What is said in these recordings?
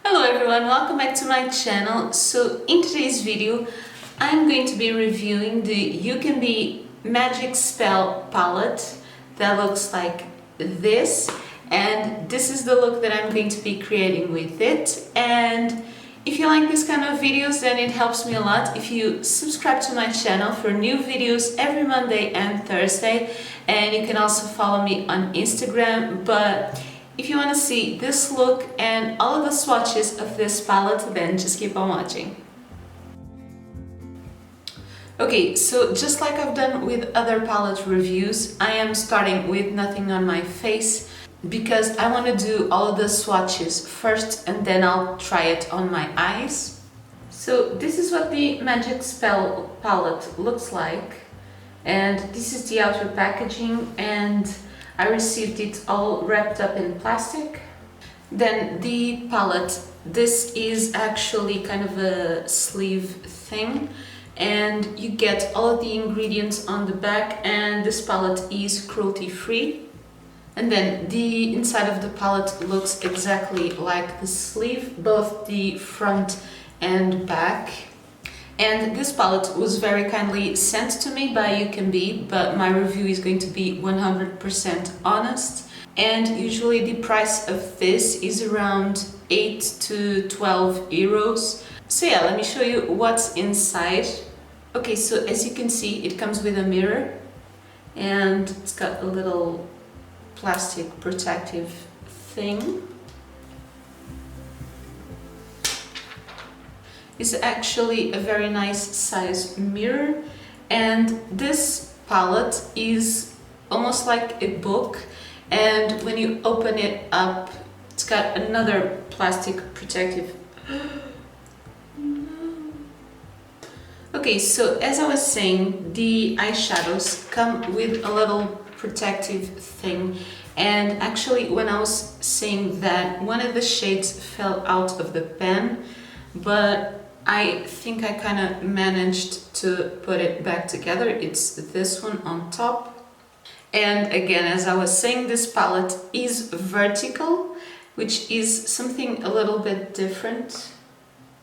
Hello everyone, welcome back to my channel. So in today's video I'm going to be reviewing the Ucanbe Magic Spell palette that looks like this, and this is the look that I'm going to be creating with it. And if you like this kind of videos, then it helps me a lot if you subscribe to my channel for new videos every Monday and Thursday, and you can also follow me on Instagram. But if you want to see this look and all of the swatches of this palette, then just keep on watching. Okay, so just like I've done with other palette reviews, I am starting with nothing on my face because I want to do all of the swatches first and then I'll try it on my eyes. So this is what the Magic Spell palette looks like, and this is the outer packaging, and I received it all wrapped up in plastic. Then the palette, this is actually kind of a sleeve thing, and you get all of the ingredients on the back, and this palette is cruelty free. And then the inside of the palette looks exactly like the sleeve, both the front and back. And this palette was very kindly sent to me by Ucanbe, but my review is going to be 100% honest. And usually the price of this is around 8 to 12 euros. So yeah, let me show you what's inside. Okay, so as you can see, it comes with a mirror, and it's got a little plastic protective thing. It's actually a very nice size mirror, and this palette is almost like a book, and when you open it up, it's got another plastic protective. Okay, so as I was saying, the eyeshadows come with a little protective thing, and actually when I was saying that, one of the shades fell out of the pen, but I think I kind of managed to put it back together. It's this one on top. And again, as I was saying, this palette is vertical, which is something a little bit different.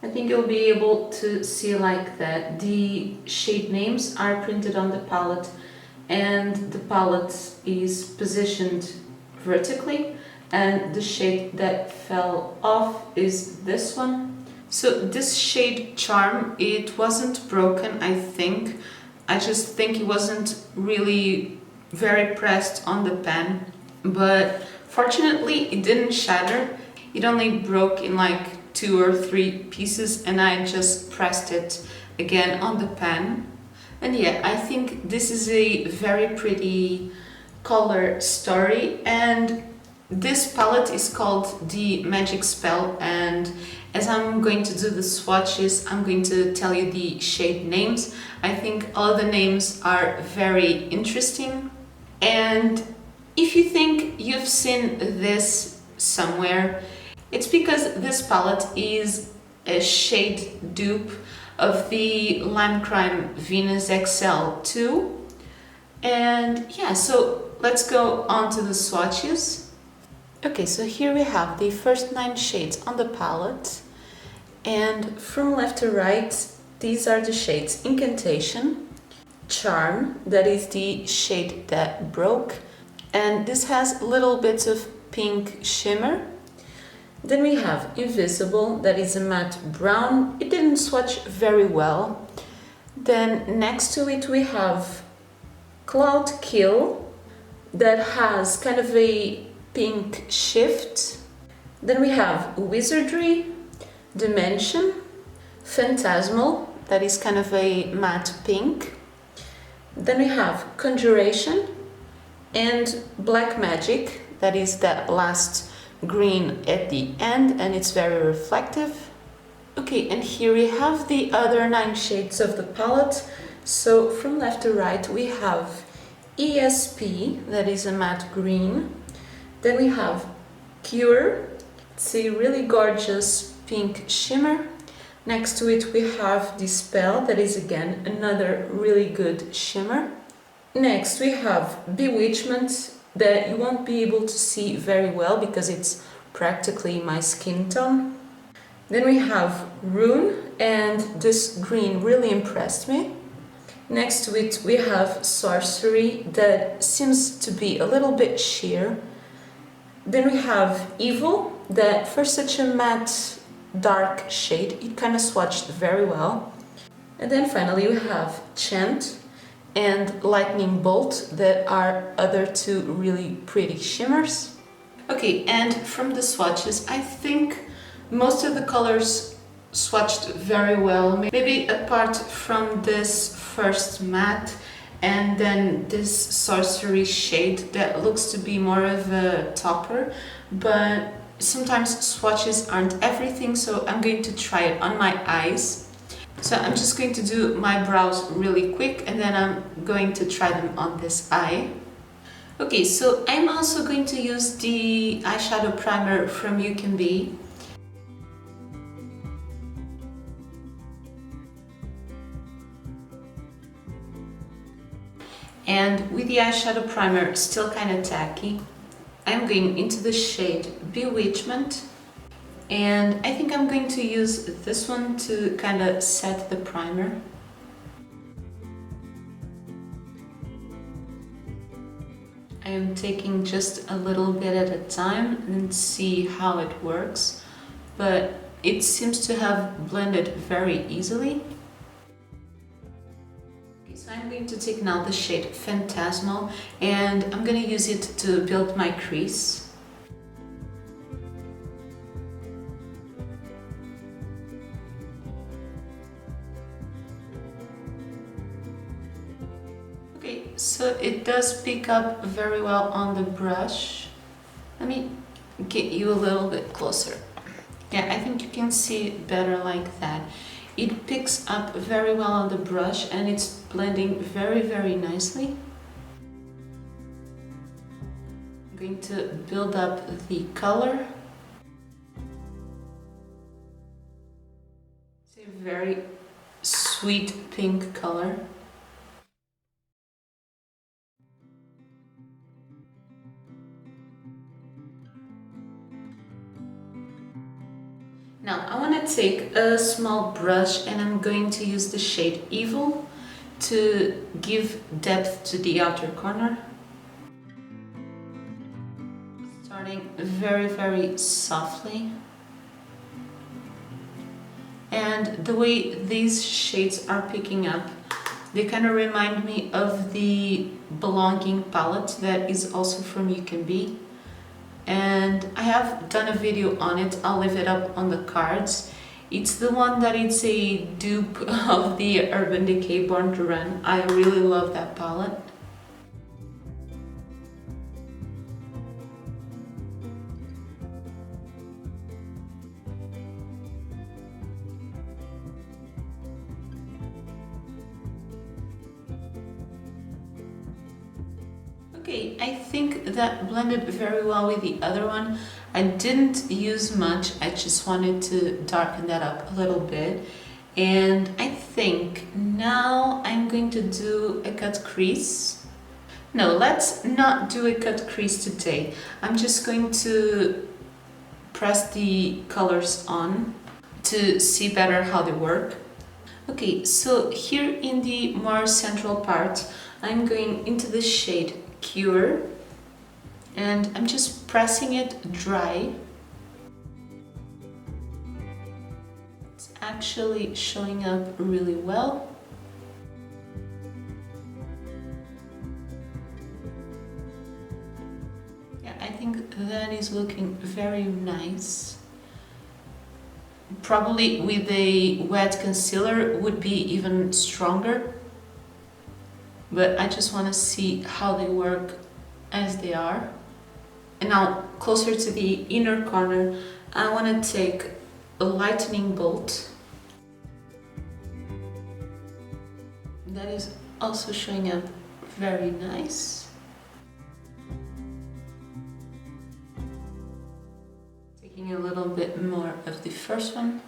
I think you'll be able to see like that. The shade names are printed on the palette, and the palette is positioned vertically, and the shade that fell off is this one. So this shade Charm, it wasn't broken, I think. I just think it wasn't really very pressed on the pen, but fortunately it didn't shatter. It only broke in like 2 or 3 pieces, and I just pressed it again on the pen. And yeah, I think this is a very pretty color story, and this palette is called the Magic Spell, and as I'm going to do the swatches, I'm going to tell you the shade names. I think all the names are very interesting, and if you think you've seen this somewhere, it's because this palette is a shade dupe of the Lime Crime Venus XL2. And yeah, so let's go on to the swatches. Okay, so here we have the first 9 shades on the palette, and from left to right, these are the shades Incantation, Charm, that is the shade that broke, and this has little bits of pink shimmer. Then we have Invisible, that is a matte brown. It didn't swatch very well. Then next to it we have Cloud Kill, that has kind of a pink shift. Then we have Wizardry, Dimension, Phantasmal, that is kind of a matte pink. Then we have Conjuration and Black Magic, that is that last green at the end, and it's very reflective. Okay, and here we have the other 9 shades of the palette. So from left to right we have ESP, that is a matte green. Then we have Cure, it's a really gorgeous pink shimmer. Next to it we have Dispel, that is again another really good shimmer. Next we have Bewitchment, that you won't be able to see very well because it's practically my skin tone. Then we have Rune, and this green really impressed me. Next to it we have Sorcery, that seems to be a little bit sheer. Then we have Evil, that for such a matte dark shade, it kind of swatched very well. And then finally we have Chant and Lightning Bolt, that are other two really pretty shimmers. Okay, and from the swatches, I think most of the colors swatched very well. Maybe apart from this first matte and then this Sorcery shade that looks to be more of a topper, but sometimes swatches aren't everything, so I'm going to try it on my eyes. So I'm just going to do my brows really quick, and then I'm going to try them on this eye. Okay, so I'm also going to use the eyeshadow primer from Ucanbe. And with the eyeshadow primer still kind of tacky, I'm going into the shade Bewitchment. And I think I'm going to use this one to kind of set the primer. I am taking just a little bit at a time and see how it works, but it seems to have blended very easily. Okay, so I'm going to take now the shade Phantasmal, and I'm going to use it to build my crease. Okay, so it does pick up very well on the brush. Let me get you a little bit closer. Yeah, I think you can see it better like that. It picks up very well on the brush and it's blending very, very nicely. I'm going to build up the color. It's a very sweet pink color. Now I want to take a small brush and I'm going to use the shade Evil to give depth to the outer corner. Starting very, very softly. And the way these shades are picking up, they kind of remind me of the Belonging palette that is also from Ucanbe. And I have done a video on it, I'll leave it up on the cards. It's the one that it's a dupe of the Urban Decay Born to Run. I really love that palette. Okay, I think that blended very well with the other one. I didn't use much, I just wanted to darken that up a little bit. And I think now I'm going to do a cut crease. No, let's not do a cut crease today. I'm just going to press the colors on to see better how they work. Okay, so here in the more central part, I'm going into the shade Cure, and I'm just pressing it dry. It's actually showing up really well. Yeah, I think that is looking very nice. Probably with a wet concealer would be even stronger. But I just want to see how they work as they are. And now, closer to the inner corner, I want to take a lightning bolt. That is also showing up very nice. Taking a little bit more of the first one.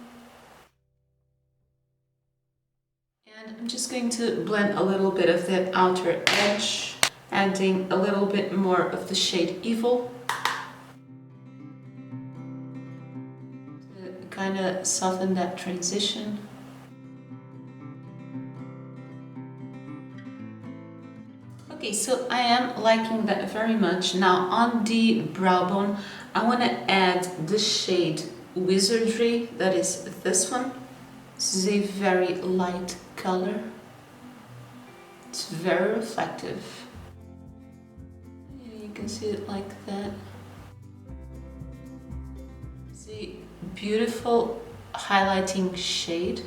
And I'm just going to blend a little bit of that outer edge, adding a little bit more of the shade Evil to kind of soften that transition. Okay, so I am liking that very much. Now on the brow bone, I want to add the shade Wizardry, that is this one. This is a very light color. It's very reflective. Yeah, you can see it like that. It's a beautiful highlighting shade.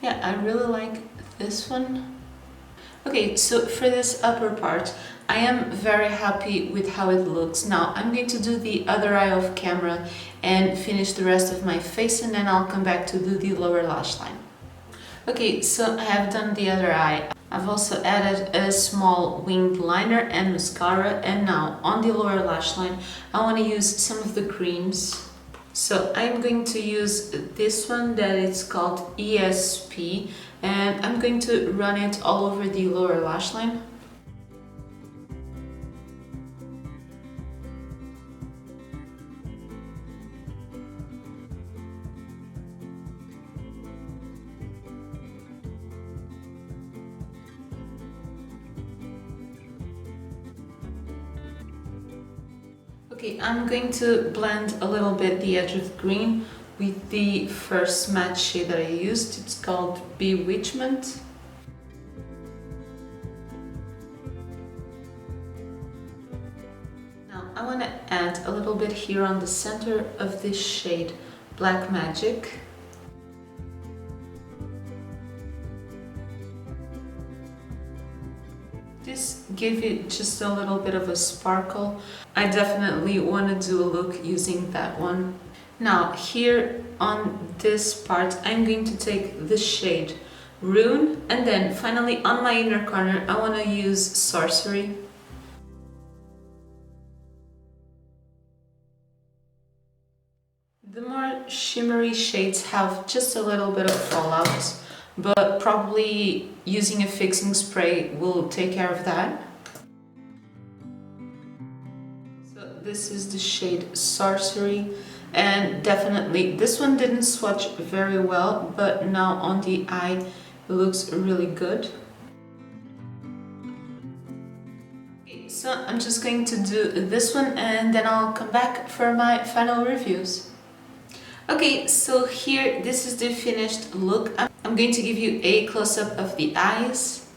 Yeah, I really like this one. Okay, so for this upper part, I am very happy with how it looks. Now I'm going to do the other eye off camera and finish the rest of my face, and then I'll come back to do the lower lash line. Okay, so I have done the other eye. I've also added a small winged liner and mascara, and now on the lower lash line I want to use some of the creams. So I'm going to use this one that is called ESP, and I'm going to run it all over the lower lash line. Okay, I'm going to blend a little bit the edge of green with the first matte shade that I used. It's called Bewitchment. Now I want to add a little bit here on the center of this shade, Black Magic. This gave it just a little bit of a sparkle. I definitely want to do a look using that one. Now here on this part, I'm going to take the shade Rune, and then finally on my inner corner I want to use Sorcery. The more shimmery shades have just a little bit of fallout, but probably using a fixing spray will take care of that. So this is the shade Sorcery, and definitely this one didn't swatch very well, but now on the eye it looks really good. Okay, so I'm just going to do this one and then I'll come back for my final reviews. Okay, so here, this is the finished look. I'm going to give you a close-up of the eyes.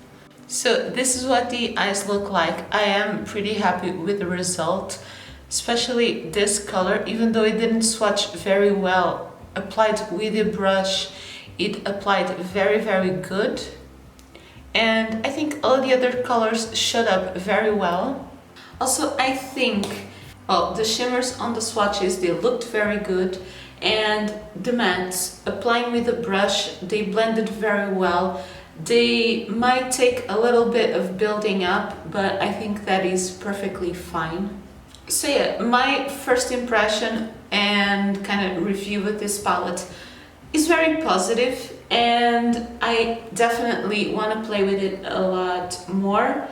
So this is what the eyes look like. I am pretty happy with the result, especially this color, even though it didn't swatch very well. Applied with a brush, it applied very good. And I think all the other colors showed up very well. Also, I think, well, the shimmers on the swatches, they looked very good. And the mattes, applying with a brush, they blended very well. They might take a little bit of building up, but I think that is perfectly fine. So yeah, my first impression and kind of review with this palette is very positive, and I definitely want to play with it a lot more.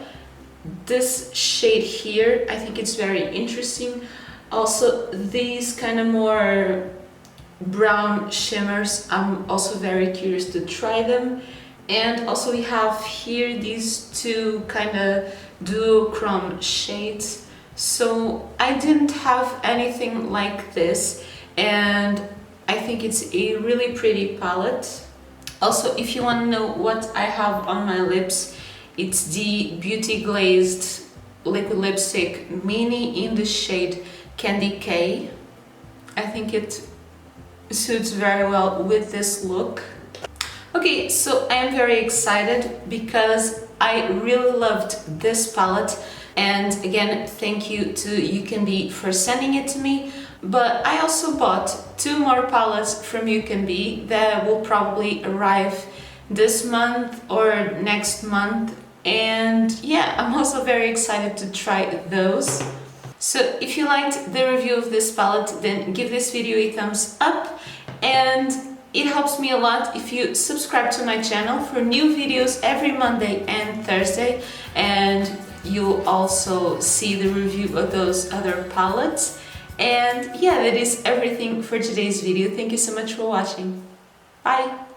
This shade here, I think it's very interesting. Also, these kind of more brown shimmers, I'm also very curious to try them. And also we have here these two kind of duochrome shades. So I didn't have anything like this, and I think it's a really pretty palette. Also, if you want to know what I have on my lips, it's the Beauty Glazed liquid lipstick mini in the shade Candy K. I think it suits very well with this look. Okay, so I am very excited because I really loved this palette, and again, thank you to Ucanbe for sending it to me. But I also bought 2 more palettes from Ucanbe that will probably arrive this month or next month, and yeah, I'm also very excited to try those. So if you liked the review of this palette, then give this video a thumbs up, and it helps me a lot if you subscribe to my channel for new videos every Monday and Thursday, and you'll also see the review of those other palettes. And yeah, that is everything for today's video. Thank you so much for watching. Bye!